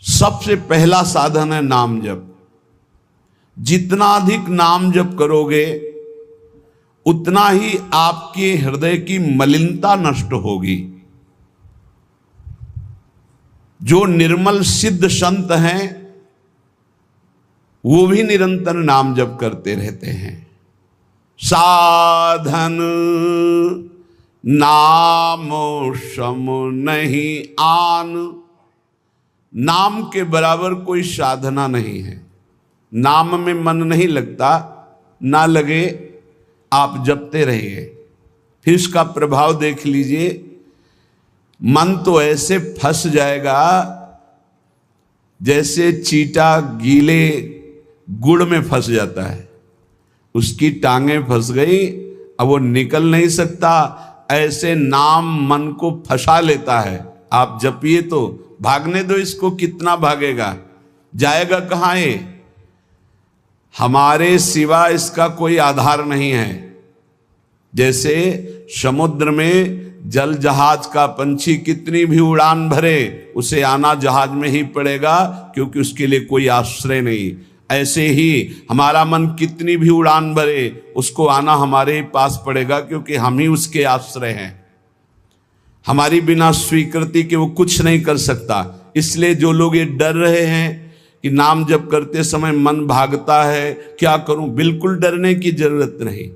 सबसे पहला साधन है नाम जप। जितना अधिक नाम जप करोगे उतना ही आपके हृदय की मलिनता नष्ट होगी। जो निर्मल सिद्ध संत हैं वो भी निरंतर नाम जप करते रहते हैं। साधन नाम सम नहीं आन, नाम के बराबर कोई साधना नहीं है। नाम में मन नहीं लगता, ना लगे, आप जपते रहिए, फिर इसका प्रभाव देख लीजिए। मन तो ऐसे फंस जाएगा जैसे चींटा गीले गुड़ में फंस जाता है, उसकी टांगें फंस गई, अब वो निकल नहीं सकता। ऐसे नाम मन को फंसा लेता है। आप जपिए तो भागने दो इसको, कितना भागेगा, जाएगा कहाँ ये? हमारे सिवा इसका कोई आधार नहीं है। जैसे समुद्र में जल जहाज का पंछी कितनी भी उड़ान भरे, उसे आना जहाज में ही पड़ेगा, क्योंकि उसके लिए कोई आश्रय नहीं। ऐसे ही हमारा मन कितनी भी उड़ान भरे, उसको आना हमारे पास पड़ेगा, क्योंकि हम ही उसके आश्रय हैं। हमारी बिना स्वीकृति के वो कुछ नहीं कर सकता। इसलिए जो लोग ये डर रहे हैं कि नाम जप करते समय मन भागता है, क्या करूं, बिल्कुल डरने की जरूरत नहीं।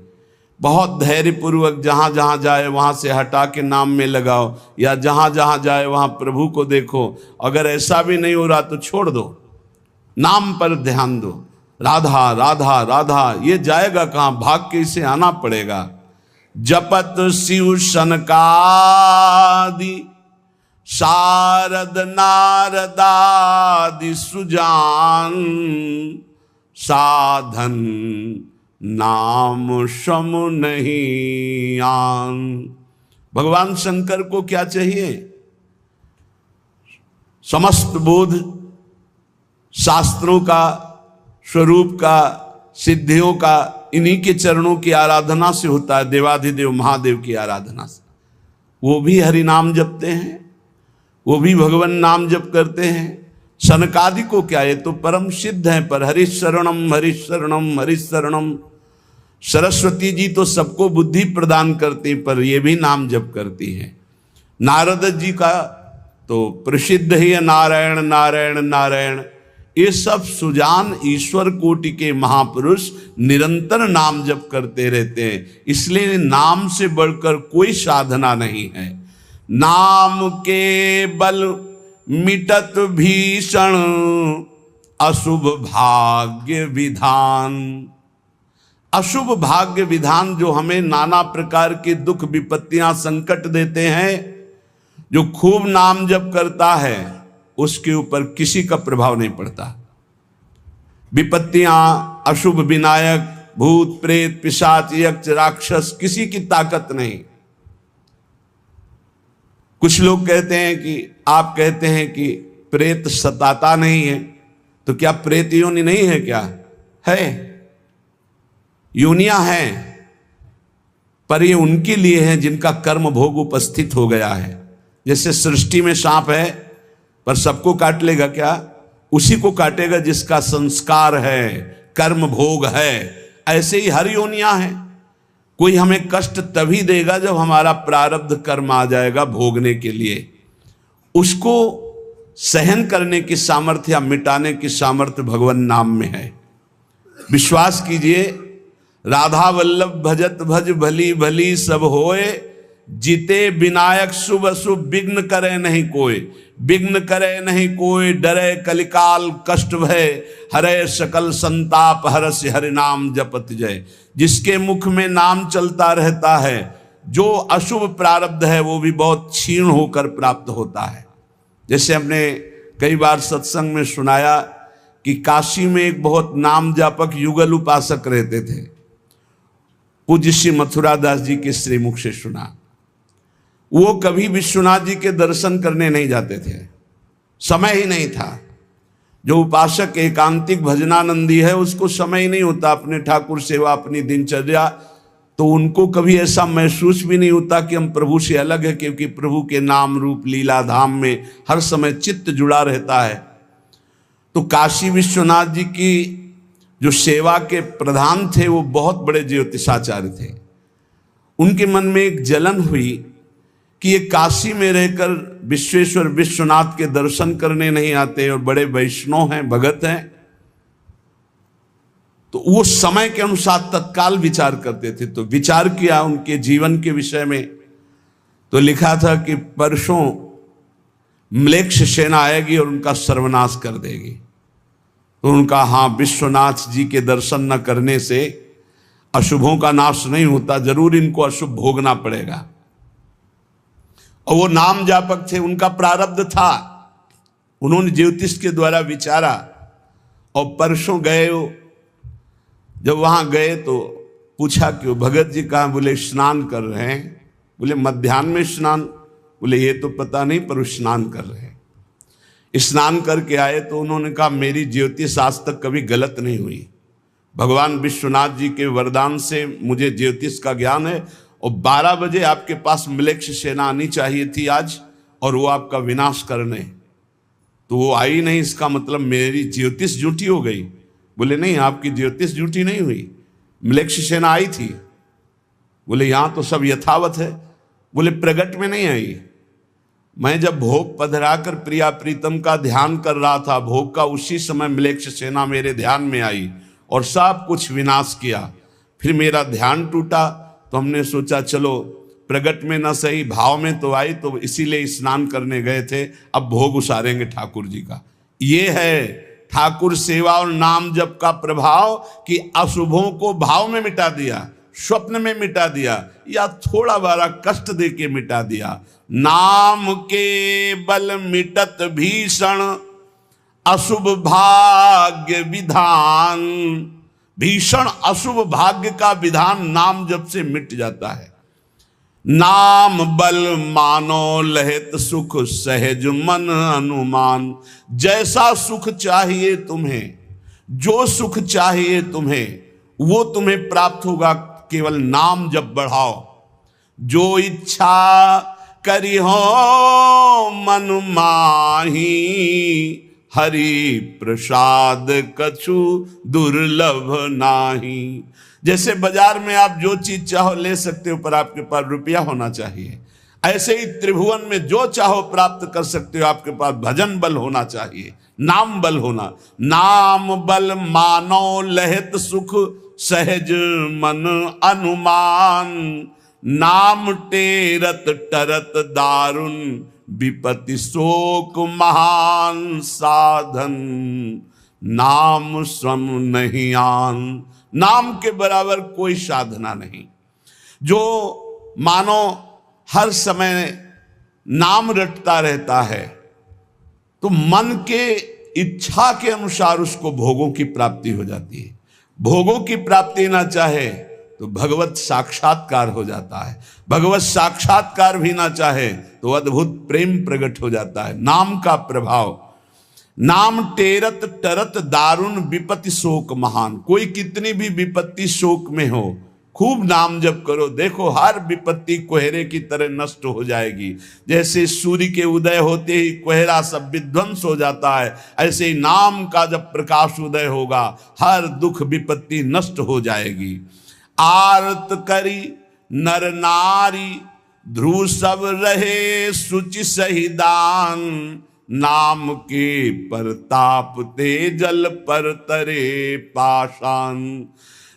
बहुत धैर्यपूर्वक जहां जहां जाए वहां से हटा के नाम में लगाओ, या जहां जहां जाए वहां प्रभु को देखो। अगर ऐसा भी नहीं हो रहा तो छोड़ दो, नाम पर ध्यान दो। राधा राधा राधा, ये जाएगा कहां, भाग के इसे आना पड़ेगा। जपत शिव सनकादि शारद नारदादि सुजान, साधन नाम सम नहीं आन। भगवान शंकर को क्या चाहिए? समस्त बोध शास्त्रों का, स्वरूप का, सिद्धियों का इन्हीं के चरणों की आराधना से होता है, देवाधिदेव महादेव की आराधना से। वो भी हरि नाम जपते हैं, वो भी भगवान नाम जप करते हैं। सनकादि को क्या, ये तो परम सिद्ध है, पर हरिशरणम हरिशरणम हरिशरणम। सरस्वती जी तो सबको बुद्धि प्रदान करती, पर ये भी नाम जप करती हैं। नारद जी का तो प्रसिद्ध ही है नारायण नारायण नारायण। ये सब सुजान ईश्वर कोटि के महापुरुष निरंतर नाम जप करते रहते हैं। इसलिए नाम से बढ़कर कोई साधना नहीं है। नाम के बल मिटत भीषण अशुभ भाग्य विधान। अशुभ भाग्य विधान जो हमें नाना प्रकार के दुख विपत्तियां संकट देते हैं, जो खूब नाम जप करता है उसके ऊपर किसी का प्रभाव नहीं पड़ता। विपत्तियां, अशुभ विनायक, भूत प्रेत पिशाच यक्ष राक्षस, किसी की ताकत नहीं। कुछ लोग कहते हैं कि, आप कहते हैं कि प्रेत सताता नहीं है, तो क्या प्रेत योनि नहीं है? क्या है, योनियां हैं, पर ये उनके लिए है जिनका कर्म भोग उपस्थित हो गया है। जैसे सृष्टि में सांप है, पर सबको काट लेगा क्या? उसी को काटेगा जिसका संस्कार है, कर्म भोग है। ऐसे ही हर योनियां हैं। कोई हमें कष्ट तभी देगा जब हमारा प्रारब्ध कर्म आ जाएगा भोगने के लिए। उसको सहन करने की सामर्थ्य या मिटाने की सामर्थ्य भगवान नाम में है। विश्वास कीजिए, राधा वल्लभ भजत भज भली भली सब होए, जीते विनायक शुभ अशुभ विघ्न करे नहीं कोई। विघ्न करे नहीं कोई, डरे कलिकाल कष्ट भय, हरे सकल संताप हरस हरि नाम जपत जय। जिसके मुख में नाम चलता रहता है, जो अशुभ प्रारब्ध है वो भी बहुत क्षीण होकर प्राप्त होता है। जैसे हमने कई बार सत्संग में सुनाया कि काशी में एक बहुत नाम जापक युगल उपासक रहते थे। पूज्य श्री मथुरा दास जी के श्रीमुख से सुना। वो कभी विश्वनाथ जी के दर्शन करने नहीं जाते थे, समय ही नहीं था। जो उपासक एकांतिक भजनानंदी है उसको समय ही नहीं होता, अपने ठाकुर सेवा, अपनी दिनचर्या, तो उनको कभी ऐसा महसूस भी नहीं होता कि हम प्रभु से अलग है, क्योंकि प्रभु के नाम रूप लीला धाम में हर समय चित्त जुड़ा रहता है। तो काशी विश्वनाथ जी की जो सेवा के प्रधान थे वो बहुत बड़े ज्योतिषाचार्य थे। उनके मन में एक जलन हुई कि ये काशी में रहकर विश्वेश्वर विश्वनाथ के दर्शन करने नहीं आते और बड़े वैष्णव हैं, भगत हैं। तो वो समय के अनुसार तत्काल विचार करते थे। तो विचार किया उनके जीवन के विषय में, तो लिखा था कि परसों म्लेच्छ सेना आएगी और उनका सर्वनाश कर देगी। तो उनका हाँ, विश्वनाथ जी के दर्शन न करने से अशुभों का नाश नहीं होता, जरूर इनको अशुभ भोगना पड़ेगा। और वो नाम जापक थे, उनका प्रारब्ध था, उन्होंने ज्योतिष के द्वारा विचारा। और परसों गए, जब वहां गए तो पूछा कि वो भगत जी कहाँ? बोले स्नान कर रहे हैं। बोले मध्याह्न में स्नान? बोले ये तो पता नहीं, पर स्नान कर रहे हैं। स्नान करके आए तो उन्होंने कहा मेरी ज्योतिष आज तक कभी गलत नहीं हुई, भगवान विश्वनाथ जी के वरदान से मुझे ज्योतिष का ज्ञान है। और 12 बजे आपके पास म्लेच्छ सेना आनी चाहिए थी आज, और वो आपका विनाश करने, तो वो आई नहीं, इसका मतलब मेरी ज्योतिष झूठी हो गई। बोले नहीं, आपकी ज्योतिष झूठी नहीं हुई, म्लेच्छ सेना आई थी। बोले यहाँ तो सब यथावत है। बोले प्रगट में नहीं आई, मैं जब भोग पधराकर प्रिया प्रीतम का ध्यान कर रहा था, भोग का उसी समय म्लेच्छ सेना मेरे ध्यान में आई और सब कुछ विनाश किया। फिर मेरा ध्यान टूटा, तो हमने सोचा चलो प्रगट में न सही, भाव में तो आई, तो इसीलिए स्नान करने गए थे, अब भोग उसारेंगे ठाकुर जी का। ये है ठाकुर सेवा और नाम जप का प्रभाव कि अशुभों को भाव में मिटा दिया, स्वप्न में मिटा दिया, या थोड़ा बारा कष्ट दे के मिटा दिया। नाम के बल मिटत भीषण अशुभ भाग्य विधान। भीषण अशुभ भाग्य का विधान नाम जप से मिट जाता है। नाम बल मानो लहित सुख सहज मन अनुमान। जैसा सुख चाहिए तुम्हें, जो सुख चाहिए तुम्हें, वो तुम्हें प्राप्त होगा, केवल नाम जब बढ़ाओ। जो इच्छा करी हो मन माही, हरि प्रसाद कछु दुर्लभ नाही। जैसे बाजार में आप जो चीज चाहो ले सकते हो, पर आपके पास रुपया होना चाहिए। ऐसे ही त्रिभुवन में जो चाहो प्राप्त कर सकते हो, आपके पास भजन बल होना चाहिए, नाम बल होना। नाम बल मानो लहित सुख सहज मन अनुमान। नाम टेरत टरत दारुण विपत्ति शोक महान साधन। नाम श्रम नहीं आन। नाम के बराबर कोई साधना नहीं। जो मानो हर समय नाम रटता रहता है, तो मन के इच्छा के अनुसार उसको भोगों की प्राप्ति हो जाती है। भोगों की प्राप्ति ना चाहे तो भगवत साक्षात्कार हो जाता है। भगवत साक्षात्कार भी ना चाहे तो अद्भुत प्रेम प्रकट हो जाता है। नाम का प्रभाव। नाम टेरत टरत दारुण विपत्ति शोक महान। कोई कितनी भी विपत्ति शोक में हो, खूब नाम जप करो, देखो हर विपत्ति कोहरे की तरह नष्ट हो जाएगी। जैसे सूर्य के उदय होते ही कोहरा सब विध्वंस हो जाता है, ऐसे ही नाम का जब प्रकाश उदय होगा, हर दुख विपत्ति नष्ट हो जाएगी। आरत करी नर नारी ध्रुव सब रहे सुचि सहिदान। नाम के परताप ते जल पर तरे पाषाण।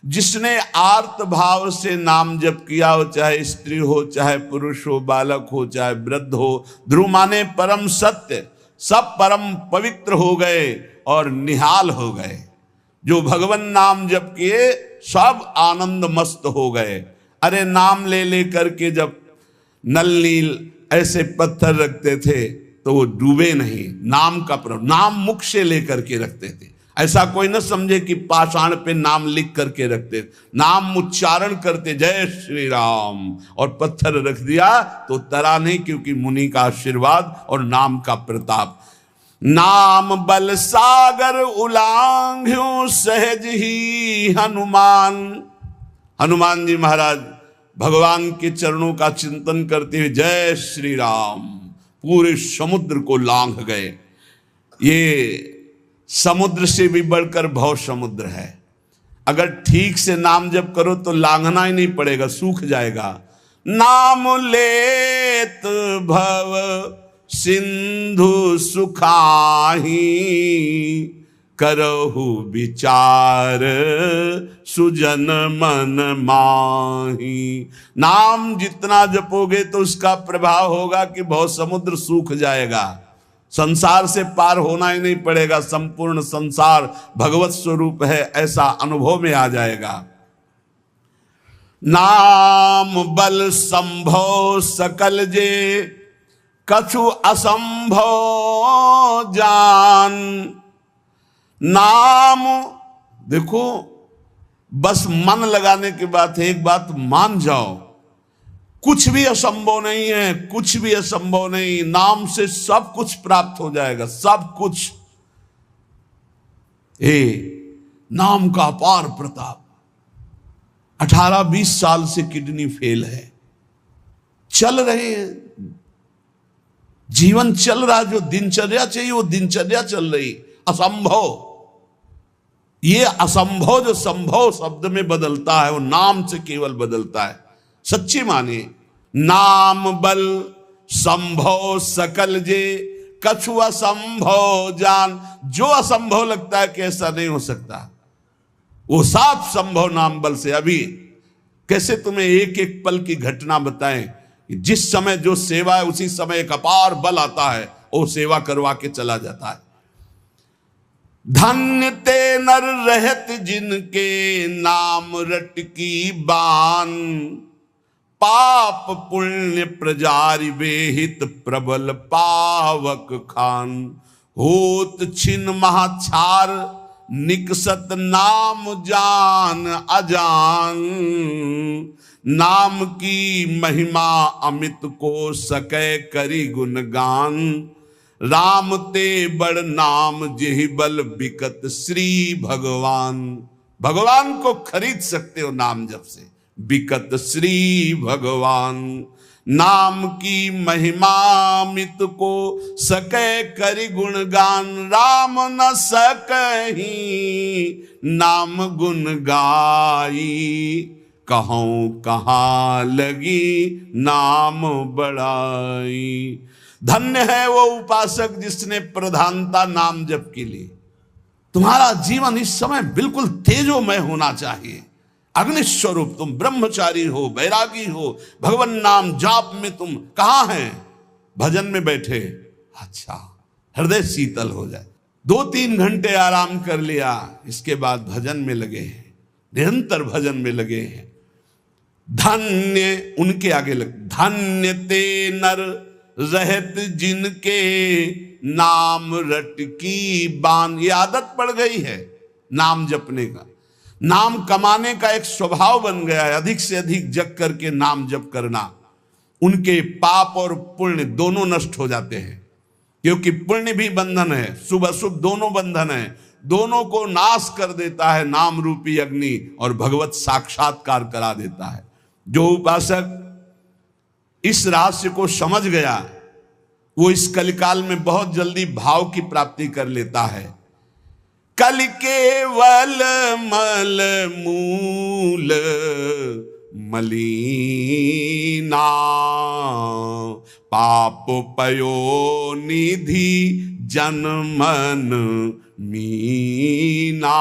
जिसने आर्त भाव से नाम जप किया हो, चाहे स्त्री हो, चाहे पुरुष हो, बालक हो, चाहे वृद्ध हो, ध्रुव माने परम सत्य, सब परम पवित्र हो गए और निहाल हो गए। जो भगवान नाम जप किए सब आनंद मस्त हो गए। अरे नाम ले ले करके जब नल नील ऐसे पत्थर रखते थे तो वो डूबे नहीं। नाम का प्रभाव, नाम मुख से लेकर के रखते थे। ऐसा कोई न समझे कि पाषाण पे नाम लिख करके रखते, नाम उच्चारण करते, जय श्री राम, और पत्थर रख दिया तो तरा नहीं, क्योंकि मुनि का आशीर्वाद और नाम का प्रताप। नाम बल सागर उलांघ्यो सहज ही हनुमान। हनुमान जी महाराज भगवान के चरणों का चिंतन करते हुए जय श्री राम, पूरे समुद्र को लांघ गए। ये समुद्र से भी बढ़कर भव समुद्र है। अगर ठीक से नाम जप करो तो लांघना ही नहीं पड़ेगा, सूख जाएगा। नाम लेत भव सिंधु सुखाही, करहु विचार सुजन मन माही। नाम जितना जपोगे तो उसका प्रभाव होगा कि भव समुद्र सूख जाएगा, संसार से पार होना ही नहीं पड़ेगा, संपूर्ण संसार भगवत स्वरूप है ऐसा अनुभव में आ जाएगा। नाम बल संभव सकल जे, कछु असंभव जान। नाम देखो, बस मन लगाने की बात है। एक बात मान जाओ, कुछ भी असंभव नहीं है, कुछ भी असंभव नहीं। नाम से सब कुछ प्राप्त हो जाएगा, सब कुछ। नाम का अपार प्रताप। 18-20 साल से किडनी फेल है, चल रहे हैं, जीवन चल रहा, जो दिनचर्या चाहिए वो दिनचर्या चल रही। असंभव, ये असंभव जो संभव शब्द में बदलता है वो नाम से केवल बदलता है। सच्ची मानिए, नाम बल संभव सकल जे, कछु असंभव जान। जो असंभव लगता है कि ऐसा नहीं हो सकता, वो साफ संभव नाम बल से। अभी कैसे तुम्हें एक एक पल की घटना बताएं कि जिस समय जो सेवा है उसी समय एक अपार बल आता है, वो सेवा करवा के चला जाता है। धन्य ते नर रहत जिनके, नाम रट की बान। पाप पुण्य प्रजारि बेहित, प्रबल पावक खान। होत छिन महाछार, निकसत नाम जान अजान। नाम की महिमा अमित को, सकै करी गुणगान। राम ते बड़ नाम जेहि बल, बिकत श्री भगवान। भगवान को खरीद सकते हो नाम जप से, बिकत श्री भगवान। नाम की महिमा मित को, सकै करि गुणगान। राम न सकही नाम गुण गाई, कहूं कहाँ लगी नाम बड़ाई। धन्य है वो उपासक जिसने प्रधानता नाम जप के लिए। तुम्हारा जीवन इस समय बिल्कुल तेजोमय होना चाहिए, अग्नि स्वरूप। तुम ब्रह्मचारी हो, बैरागी हो, भगवान नाम जाप में तुम कहां हैं? भजन में बैठे। अच्छा, हृदय शीतल हो जाए। 2-3 घंटे आराम कर लिया, इसके बाद भजन में लगे हैं, निरंतर भजन में लगे हैं। धन्य, उनके आगे लग, धन्य ते नर रहत जिनके, नाम रट की बान। ये आदत पड़ गई है नाम जपने का, नाम कमाने का एक स्वभाव बन गया है। अधिक से अधिक जग करके नाम जप करना, उनके पाप और पुण्य दोनों नष्ट हो जाते हैं। क्योंकि पुण्य भी बंधन है, शुभ अशुभ दोनों बंधन है, दोनों को नाश कर देता है नाम रूपी अग्नि, और भगवत साक्षात्कार करा देता है। जो उपासक इस रहस्य को समझ गया, वो इस कलिकाल में बहुत जल्दी भाव की प्राप्ति कर लेता है। कल केवल मल मूल मलीना, पाप पयो निधि जनमन मीना।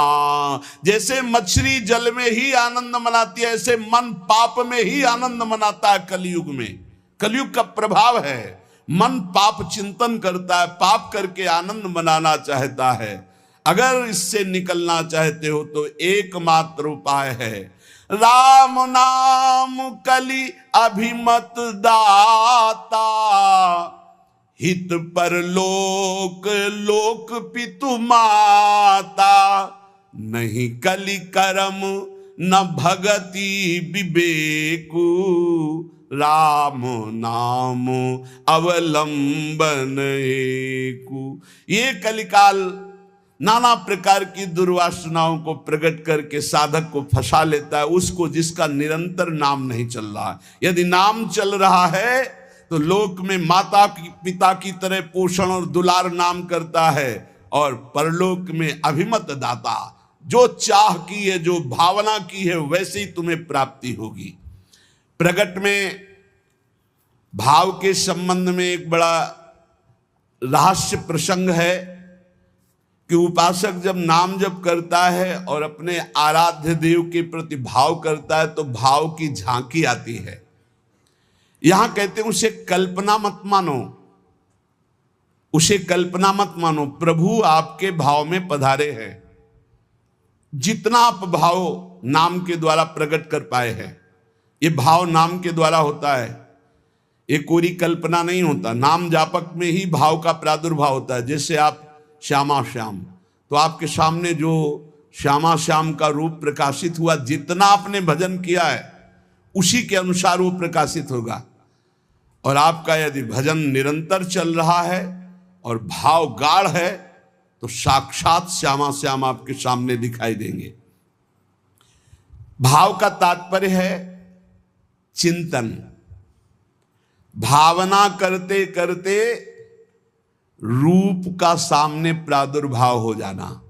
जैसे मछली जल में ही आनंद मनाती है, ऐसे मन पाप में ही आनंद मनाता है। कलयुग में, कलयुग का प्रभाव है, मन पाप चिंतन करता है, पाप करके आनंद मनाना चाहता है। अगर इससे निकलना चाहते हो तो एकमात्र उपाय है राम नाम कलि अभिमत दाता। हित पर लोक लोक पितु माता, नहीं कलि कर्म न भगति विवेकु। राम नाम अवलंबन एकु। ये कलिकाल नाना प्रकार की दुर्वासनाओं को प्रकट करके साधक को फंसा लेता है, उसको जिसका निरंतर नाम नहीं चल रहा। यदि नाम चल रहा है तो लोक में माता पिता की तरह पोषण और दुलार नाम करता है, और परलोक में अभिमत दाता, जो चाह की है, जो भावना की है, वैसे ही तुम्हें प्राप्ति होगी। प्रगट में भाव के संबंध में एक बड़ा रहस्य प्रसंग है कि उपासक जब नाम जप करता है और अपने आराध्य देव के प्रति भाव करता है तो भाव की झांकी आती है। यहां कहते हैं उसे कल्पना मत मानो, उसे कल्पना मत मानो, प्रभु आपके भाव में पधारे हैं। जितना आप भाव नाम के द्वारा प्रकट कर पाए हैं, ये भाव नाम के द्वारा होता है, ये कोरी कल्पना नहीं होता। नाम जापक में ही भाव का प्रादुर्भाव होता है। जैसे आप श्यामा श्याम, तो आपके सामने जो श्यामा श्याम का रूप प्रकाशित हुआ, जितना आपने भजन किया है उसी के अनुसार वो प्रकाशित होगा। और आपका यदि भजन निरंतर चल रहा है और भाव गाढ़ है तो साक्षात श्यामा श्याम आपके सामने दिखाई देंगे। भाव का तात्पर्य है चिंतन। भावना करते करते रूप का सामने प्रादुर्भाव हो जाना।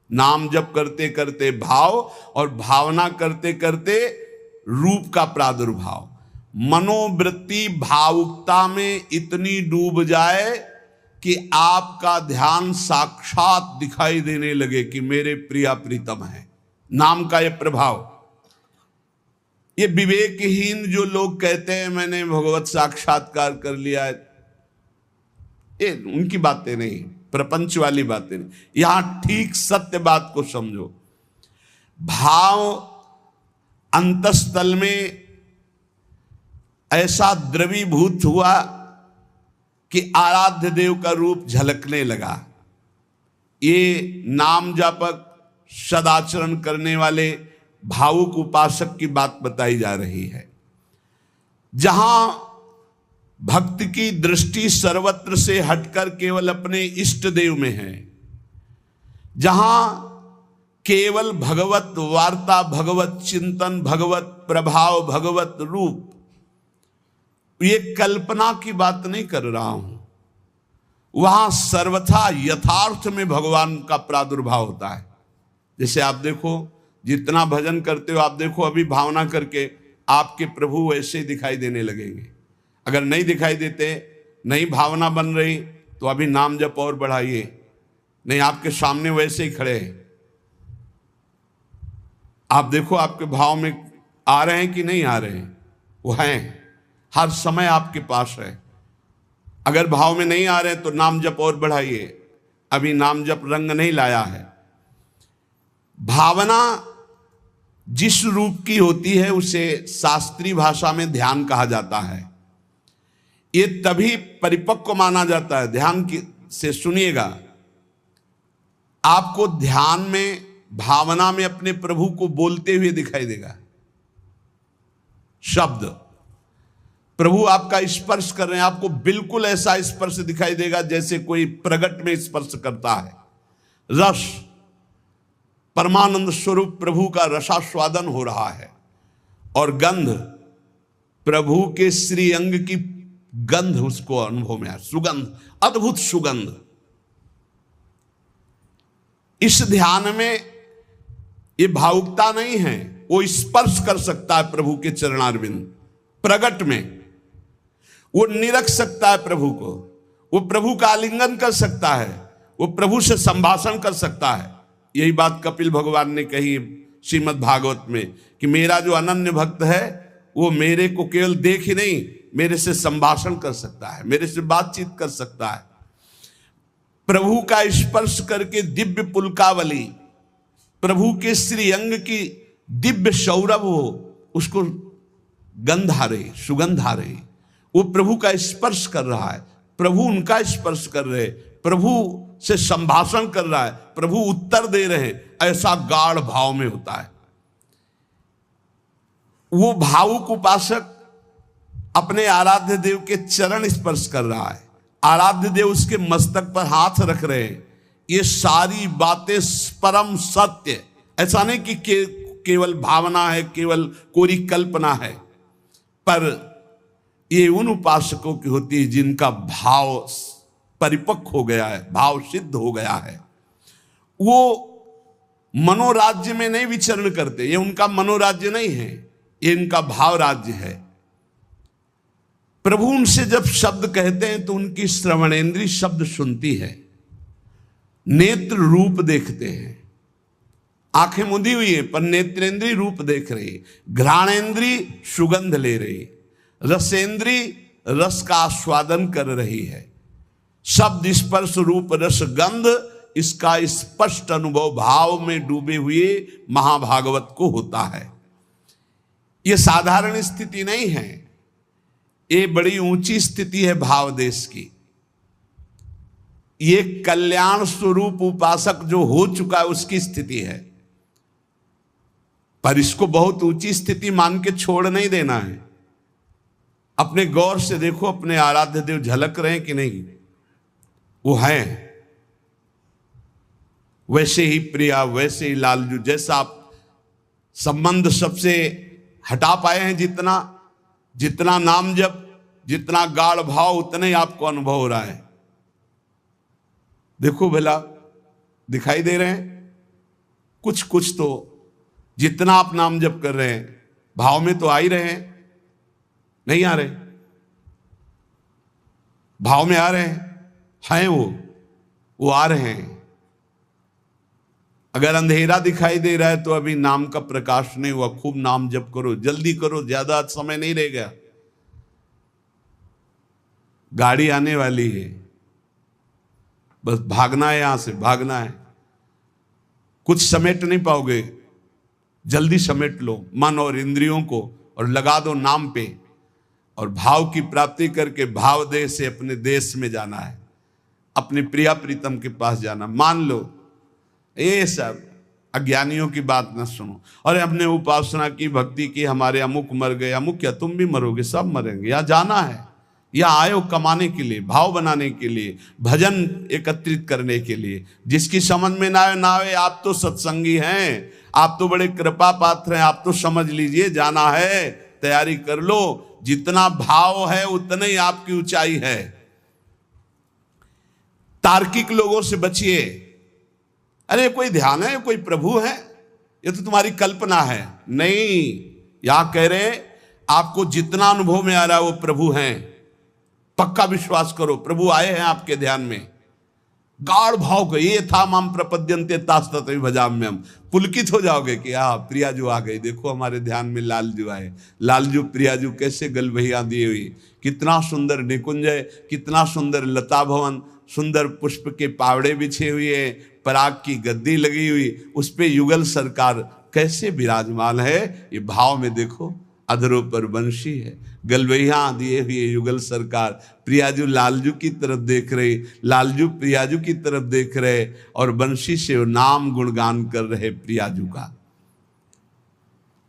नाम जप करते करते भाव और भावना करते करते रूप का प्रादुर्भाव। मनोवृत्ति भावुकता में इतनी डूब जाए कि आपका ध्यान साक्षात दिखाई देने लगे कि मेरे प्रिया प्रीतम है। नाम का यह प्रभाव। ये विवेकहीन जो लोग कहते हैं मैंने भगवत साक्षात्कार कर लिया है, ये उनकी बातें नहीं, प्रपंच वाली बातें नहीं। यहां ठीक सत्य बात को समझो। भाव अंतस्थल में ऐसा द्रवीभूत हुआ कि आराध्य देव का रूप झलकने लगा। ये नाम जापक सदाचरण करने वाले भावुक उपासक की बात बताई जा रही है। जहां भक्त की दृष्टि सर्वत्र से हटकर केवल अपने इष्ट देव में है, जहां केवल भगवत वार्ता, भगवत चिंतन, भगवत प्रभाव, भगवत रूप, ये कल्पना की बात नहीं कर रहा हूं, वहां सर्वथा यथार्थ में भगवान का प्रादुर्भाव होता है। जैसे आप देखो, जितना भजन करते हो आप देखो, अभी भावना करके आपके प्रभु वैसे ही दिखाई देने लगेंगे। अगर नहीं दिखाई देते, नहीं भावना बन रही, तो अभी नाम जप और बढ़ाइए, नहीं आपके सामने वैसे ही खड़े हैं। आप देखो आपके भाव में आ रहे हैं कि नहीं आ रहे हैं, वो हैं, हर समय आपके पास है। अगर भाव में नहीं आ रहे हैं तो नाम जप और बढ़ाइए, अभी नाम जप रंग नहीं लाया है। भावना जिस रूप की होती है उसे शास्त्रीय भाषा में ध्यान कहा जाता है। ये तभी परिपक्व माना जाता है। ध्यान की से सुनिएगा, आपको ध्यान में, भावना में अपने प्रभु को बोलते हुए दिखाई देगा। शब्द प्रभु आपका स्पर्श कर रहे हैं, आपको बिल्कुल ऐसा स्पर्श दिखाई देगा जैसे कोई प्रगट में स्पर्श करता है। रस, परमानंद स्वरूप प्रभु का रसास्वादन हो रहा है। और गंध, प्रभु के श्री अंग की गंध उसको अनुभव में है, सुगंध, अद्भुत सुगंध। इस ध्यान में ये भावुकता नहीं है, वो स्पर्श कर सकता है प्रभु के चरणारविंद। प्रगट में वो निरख सकता है प्रभु को, वो प्रभु का आलिंगन कर सकता है, वो प्रभु से संभाषण कर सकता है। यही बात कपिल भगवान ने कही श्रीमद् भागवत में कि मेरा जो अनन्य भक्त है वो मेरे को केवल देख ही नहीं, मेरे से संभाषण कर सकता है, मेरे से बातचीत कर सकता है। प्रभु का स्पर्श करके दिव्य पुलकावली, प्रभु के श्री अंग की दिव्य सौरभ हो, उसको गंध आ रही, सुगंध आ रही, वो प्रभु का स्पर्श कर रहा है, प्रभु उनका स्पर्श कर रहे, प्रभु से संभाषण कर रहा है, प्रभु उत्तर दे रहे हैं, ऐसा गाढ़ भाव में होता है। वो भावुक उपासक अपने आराध्य देव के चरण स्पर्श कर रहा है, आराध्य देव उसके मस्तक पर हाथ रख रहे हैं। ये सारी बातें परम सत्य, ऐसा नहीं कि केवल भावना है, केवल कोरी कल्पना है, पर ये उन उपासकों की होती है जिनका भाव परिपक्व हो गया है, भाव सिद्ध हो गया है। वो मनोराज्य में नहीं विचरण करते, ये उनका मनोराज्य नहीं है, ये इनका भाव राज्य है। प्रभु उनसे जब शब्द कहते हैं तो उनकी श्रवणेंद्री शब्द सुनती है, नेत्र रूप देखते हैं, आंखें मुदी हुई है पर नेत्रेंद्री रूप देख रही, घ्राणेंद्री सुगंध ले रही, रसेंद्री रस का आस्वादन कर रही है, शब्द स्पर्श रूप रस गंध इसका स्पष्ट अनुभव भाव में डूबे हुए महाभागवत को होता है। यह साधारण स्थिति नहीं है, ये बड़ी ऊंची स्थिति है भाव देश की। ये कल्याण स्वरूप उपासक जो हो चुका है उसकी स्थिति है, पर इसको बहुत ऊंची स्थिति मान के छोड़ नहीं देना है। अपने गौर से देखो, अपने आराध्य देव झलक रहे हैं कि नहीं? वो हैं वैसे ही प्रिया, वैसे ही लालजू, जैसा आप संबंध सबसे हटा पाए हैं, जितना नाम जप, जितना गाढ़ भाव, उतने ही आपको अनुभव हो रहा है। देखो भला, दिखाई दे रहे हैं कुछ तो, जितना आप नाम जप कर रहे हैं भाव में तो आ ही रहे हैं, नहीं आ रहे? भाव में आ रहे हैं, वो आ रहे हैं। अगर अंधेरा दिखाई दे रहा है तो अभी नाम का प्रकाश नहीं हुआ। खूब नाम जप करो, जल्दी करो, ज्यादा समय नहीं रह गया, गाड़ी आने वाली है, बस भागना है, यहां से भागना है। कुछ समेट नहीं पाओगे, जल्दी समेट लो मन और इंद्रियों को और लगा दो नाम पे, और भाव की प्राप्ति करके भाव देश से अपने देश में जाना है, अपने प्रिया प्रीतम के पास जाना। मान लो ये सब अज्ञानियों की बात न सुनो। और हमने उपासना की, भक्ति की, हमारे अमुक मर गए, अमुक क्या, तुम भी मरोगे, सब मरेंगे। यहाँ जाना है, यहाँ आए हो कमाने के लिए, भाव बनाने के लिए, भजन एकत्रित करने के लिए। जिसकी समझ में ना आए, आप तो सत्संगी हैं, आप तो बड़े कृपा पात्र हैं, आप तो समझ लीजिए, जाना है, तैयारी कर लो। जितना भाव है उतने ही आपकी ऊंचाई है। तार्किक लोगों से बचिए। अरे कोई ध्यान है, कोई प्रभु है, ये तो तुम्हारी कल्पना है। नहीं, यहां कह रहे आपको जितना अनुभव में आ रहा है वो प्रभु हैं। पक्का विश्वास करो, प्रभु आए हैं आपके ध्यान में। गाढ़ भाव को, ये था माम प्रपद्यन्ते तास्ततः भजाम्यहम्। पुलकित हो जाओगे कि प्रियाजू आ गई, देखो हमारे ध्यान में लालजू आए। लालजू प्रियाजू कैसे गलबहिया दिए हुई, कितना सुंदर निकुंज है, कितना सुंदर लता भवन, सुंदर पुष्प के पावड़े बिछे हुए, पराग की गद्दी लगी हुई, उस पे युगल सरकार कैसे विराजमान है। ये भाव में देखो, अधरों पर बंशी है, गलबैया दिए हुए युगल सरकार। प्रियाजू लालजू की तरफ देख रहे, लालजू प्रियाजू की तरफ देख रहे, और बंशी से नाम गुणगान कर रहे प्रियाजू का।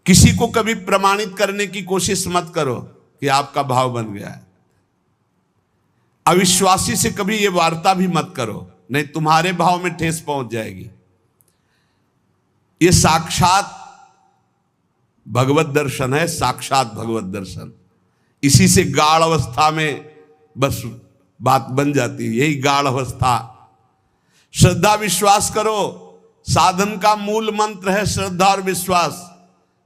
किसी को कभी प्रमाणित करने की कोशिश मत करो कि आपका भाव बन गया है। अविश्वासी से कभी ये वार्ता भी मत करो, नहीं तुम्हारे भाव में ठेस पहुंच जाएगी। ये साक्षात भगवत दर्शन है, साक्षात भगवत दर्शन। इसी से गाढ़ अवस्था में बस बात बन जाती है, यही गाढ़ अवस्था। श्रद्धा विश्वास करो, साधन का मूल मंत्र है श्रद्धा और विश्वास।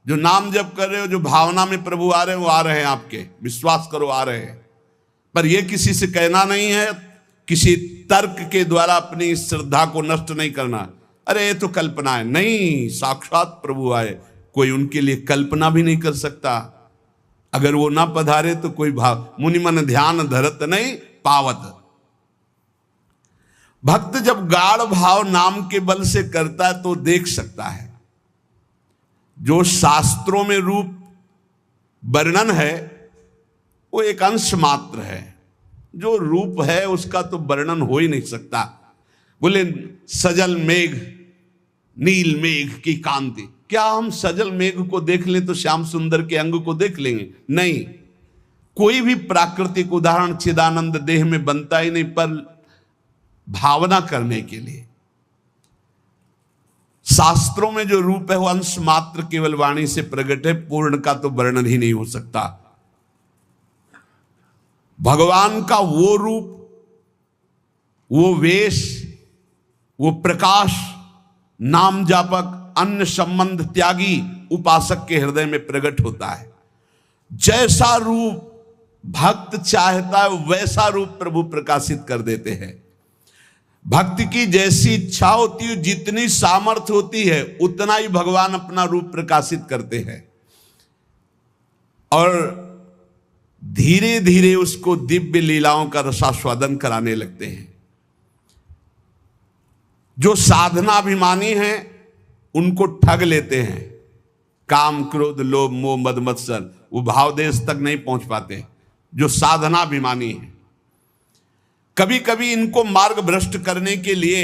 जो नाम जप कर रहे हो, जो भावना में प्रभु आ रहे हैं, वो आ रहे हैं आपके, विश्वास करो आ रहे हैं। पर यह किसी से कहना नहीं है, किसी तर्क के द्वारा अपनी श्रद्धा को नष्ट नहीं करना। अरे ये तो कल्पना है, नहीं, साक्षात प्रभु आए, कोई उनके लिए कल्पना भी नहीं कर सकता। अगर वो ना पधारे तो कोई भाव, मुनि मन ध्यान धरत नहीं पावत। भक्त जब गाढ़ भाव नाम के बल से करता है तो देख सकता है। जो शास्त्रों में रूप वर्णन है वो एक अंश मात्र है, जो रूप है उसका तो वर्णन हो ही नहीं सकता। बोले सजल मेघ, नील मेघ की कांति, क्या हम सजल मेघ को देख लें तो श्याम सुंदर के अंग को देख लेंगे? नहीं, कोई भी प्राकृतिक उदाहरण चिदानंद देह में बनता ही नहीं, पर भावना करने के लिए। शास्त्रों में जो रूप है वो अंश मात्र केवल वाणी से प्रकट है, पूर्ण का तो वर्णन ही नहीं हो सकता। भगवान का वो रूप, वो वेश, वो प्रकाश नाम जापक, अन्य संबंध त्यागी उपासक के हृदय में प्रकट होता है। जैसा रूप भक्त चाहता है वैसा रूप प्रभु प्रकाशित कर देते हैं। भक्ति की जैसी इच्छा होती है, जितनी सामर्थ्य होती है, उतना ही भगवान अपना रूप प्रकाशित करते हैं और धीरे धीरे उसको दिव्य लीलाओं का रसास्वादन कराने लगते हैं। जो साधनाभिमानी हैं उनको ठग लेते हैं। काम, क्रोध, लोभ, मोह, मद, मत्सर, वो भाव देश तक नहीं पहुंच पाते जो साधनाभिमानी हैं। कभी कभी इनको मार्ग भ्रष्ट करने के लिए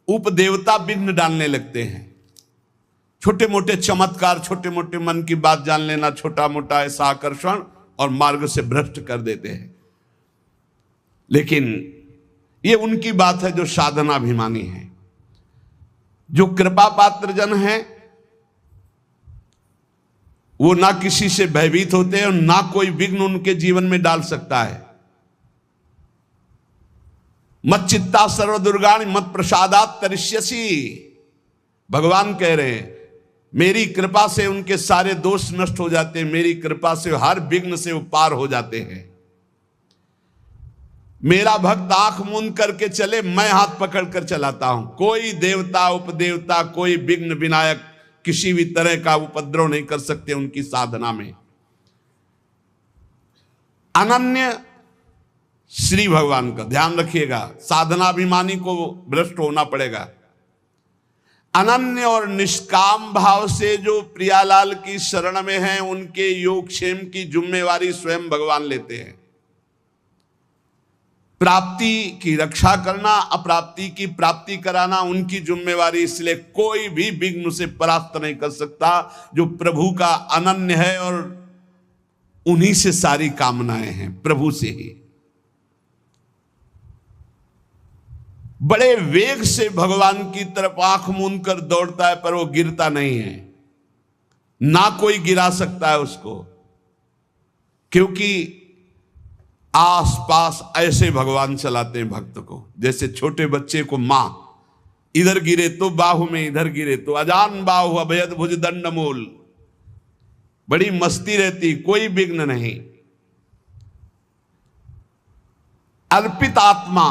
उपदेवता विघ्न डालने लगते हैं। छोटे मोटे चमत्कार, छोटे मोटे मन की बात जान लेना, छोटा मोटा ऐसा आकर्षण, और मार्ग से भ्रष्ट कर देते हैं। लेकिन ये उनकी बात है जो साधनाभिमानी है। जो कृपा पात्र जन है वो ना किसी से भयभीत होते हैं और ना कोई विघ्न उनके जीवन में डाल सकता है। मत चित्ता सर्व दुर्गाणि मत प्रसादात तरिष्यसि, भगवान कह रहे हैं मेरी कृपा से उनके सारे दोष नष्ट हो जाते हैं, मेरी कृपा से हर विघ्न से वो पार हो जाते हैं। मेरा भक्त आंख मूंद करके चले, मैं हाथ पकड़ कर चलाता हूं। कोई देवता, उपदेवता, कोई विघ्न विनायक किसी भी तरह का उपद्रव नहीं कर सकते उनकी साधना में। अनन्य श्री भगवान का ध्यान रखिएगा, साधनाभिमानी को भ्रष्ट होना पड़ेगा। अनन्य और निष्काम भाव से जो प्रियालाल की शरण में हैं उनके योगक्षेम की जिम्मेवारी स्वयं भगवान लेते हैं। प्राप्ति की रक्षा करना, अप्राप्ति की प्राप्ति कराना उनकी जिम्मेवारी, इसलिए कोई भी विघ्न से परास्त नहीं कर सकता जो प्रभु का अनन्य है और उन्हीं से सारी कामनाएं हैं, प्रभु से ही। बड़े वेग से भगवान की तरफ आंख मूंद कर दौड़ता है पर वो गिरता नहीं है, ना कोई गिरा सकता है उसको, क्योंकि आसपास ऐसे भगवान चलाते हैं भक्त को। जैसे छोटे बच्चे को मां इधर गिरे तो बाहु में, इधर गिरे तो अजान बाहु अभयद भुज दंड मूल, बड़ी मस्ती रहती, कोई विघ्न नहीं। अर्पित आत्मा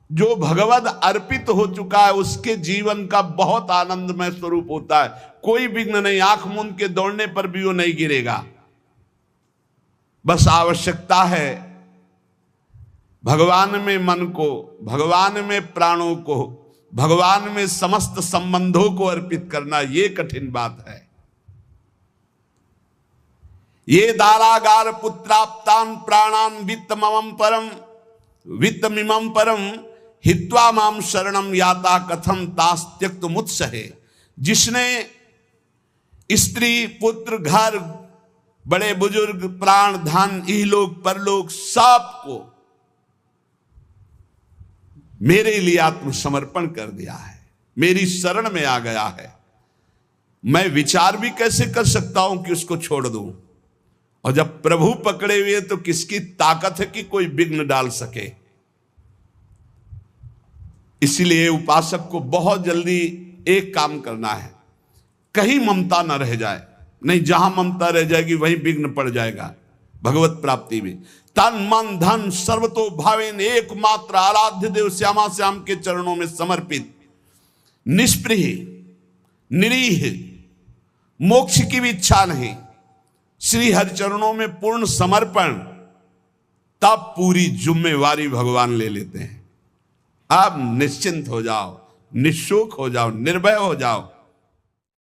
जो भगवद अर्पित हो चुका है उसके जीवन का बहुत आनंदमय स्वरूप होता है। कोई विघ्न नहीं, आंख मूंद के दौड़ने पर भी वो नहीं गिरेगा। बस आवश्यकता है भगवान में मन को, भगवान में प्राणों को, भगवान में समस्त संबंधों को अर्पित करना। ये कठिन बात है। ये दारागार पुत्राप्तान प्राणान वित्तमम परम वित्तमिमं परम हित्वा माम शरणम याता कथम तास त्यक्त मुत्सहे। जिसने स्त्री, पुत्र, घर, बड़े बुजुर्ग, प्राण, धन, इहलोक परलोक सबको मेरे लिए आत्मसमर्पण कर दिया है, मेरी शरण में आ गया है, मैं विचार भी कैसे कर सकता हूं कि उसको छोड़ दूं। और जब प्रभु पकड़े हुए तो किसकी ताकत है कि कोई विघ्न डाल सके। इसलिए उपासक को बहुत जल्दी एक काम करना है, कहीं ममता न रह जाए। नहीं, जहां ममता रह जाएगी वहीं विघ्न पड़ जाएगा भगवत प्राप्ति में। तन मन धन सर्वतो भावेन एकमात्र आराध्य देव श्यामा श्याम के चरणों में समर्पित, निष्प्रिय, निरीह, मोक्ष की भी इच्छा नहीं, श्री हरि चरणों में पूर्ण समर्पण, तब पूरी जिम्मेवारी भगवान ले लेते हैं। अब निश्चिंत हो जाओ, निशुक हो जाओ, निर्भय हो जाओ।